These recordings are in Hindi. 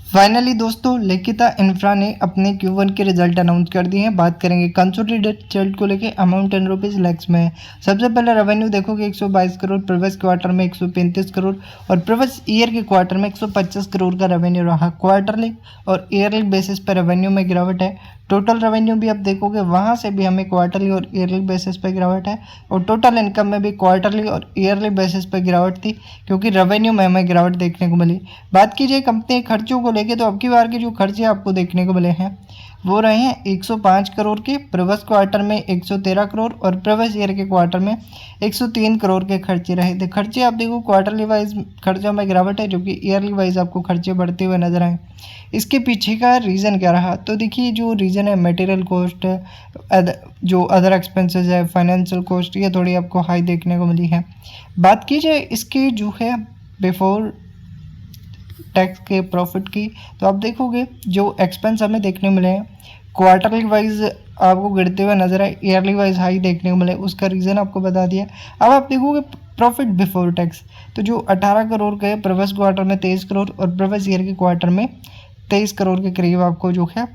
फाइनली दोस्तों लिखिता इंफ्रा ने अपने Q1 के रिजल्ट अनाउंस कर दिए हैं। बात करेंगे कंसोलिडेटेड रिजल्ट को लेके। अमाउंट 10 रुपीज़ लैक्स में है। सबसे पहले रेवेन्यू देखोगे 122 करोड़, प्रीवियस क्वार्टर में 135 करोड़ और प्रीवियस ईयर के क्वार्टर में 125 करोड़ का रेवेन्यू रहा। क्वार्टरली और ईयरली बेसिस पर रेवेन्यू में गिरावट है। टोटल रेवेन्यू भी आप देखोगे वहाँ से भी हमें क्वार्टरली और ईयरली बेसिस पर गिरावट है और टोटल इनकम में भी क्वार्टरली और ईयरली बेसिस पर गिरावट थी, क्योंकि रेवेन्यू में हमें गिरावट देखने को मिली। बात कीजिए कंपनी खर्चों को लेके, तो अब की बार के जो खर्चे आपको देखने को मिले हैं वो रहे हैं 105 करोड़ के, प्रीवियस क्वार्टर में 113 करोड़ और प्रीवियस ईयर के क्वार्टर में 103 करोड़ के खर्चे रहे थे। खर्चे आप देखो क्वार्टरली वाइज खर्चों में गिरावट है, जो कि ईयरली वाइज आपको खर्चे बढ़ते हुए नजर आए। इसके पीछे का रीज़न क्या रहा, तो देखिए जो रीज़न है मटेरियल कॉस्ट, जो अदर एक्सपेंसेस है, फाइनेंशियल कॉस्ट, ये थोड़ी आपको हाई देखने को मिली है। बात की जाए इसकी जो है बिफोर टैक्स के प्रॉफिट की, तो आप देखोगे जो एक्सपेंस हमें देखने मिले हैं क्वार्टरली वाइज आपको गिरते हुए नजर आए, ईयरली वाइज हाई देखने को मिले। उसका रीज़न आपको बता दिया। अब आप देखोगे प्रॉफिट बिफोर टैक्स, तो जो 18 करोड़ के प्रीवियस क्वार्टर में 23 करोड़ और प्रीवियस ईयर के क्वार्टर में 23 करोड़ के करीब आपको जो है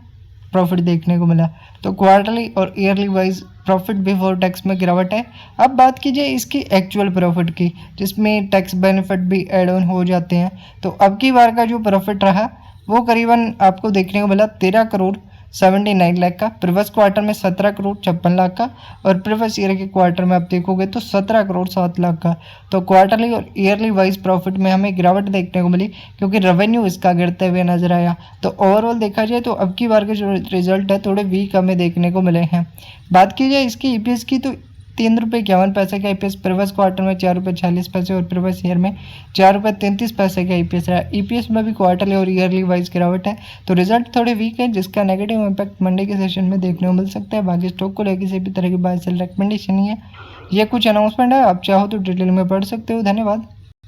प्रॉफिट देखने को मिला। तो क्वार्टरली और yearly wise profit before tax में गिरावट है। अब बात कीजिए इसकी एक्चुअल प्रॉफिट की, जिसमें टैक्स बेनिफिट भी एड ऑन हो जाते हैं। तो अब की बार का जो प्रॉफिट रहा वो करीबन आपको देखने को मिला 13 करोड़ 79 लाख का, प्रीवियस क्वार्टर में 17 करोड़ 56 लाख का और प्रीवियस ईयर के क्वार्टर में आप देखोगे तो 17 करोड़ 7 लाख का। तो क्वार्टरली और ईयरली वाइज प्रॉफिट में हमें गिरावट देखने को मिली, क्योंकि रेवेन्यू इसका गिरते हुए नजर आया। तो ओवरऑल देखा जाए तो अब की बार के जो रिजल्ट है थोड़े वीक हमें देखने को मिले हैं। बात की जाए इसकी ईपीएस की, तो 3 रुपये 51 पैसे का ईपीएस प्रीवियस क्वार्टर में 4 रुपये 46 पैसे और प्रीवियस ईयर में 4 रुपये 33 पैसे का ईपीएस रहा। ईपीएस में भी क्वार्टरली और ईयरली वाइज गिरावट है। तो रिजल्ट थोड़े वीक है, जिसका नेगेटिव इम्पैक्ट मंडे के सेशन में देखने को मिल सकता है। बाकी स्टॉक को लेकर किसी भी तरह की बाय सेल रिकमेंडेशन नहीं है। ये कुछ अनाउंसमेंट है, आप चाहो तो डिटेल में पढ़ सकते हो। धन्यवाद।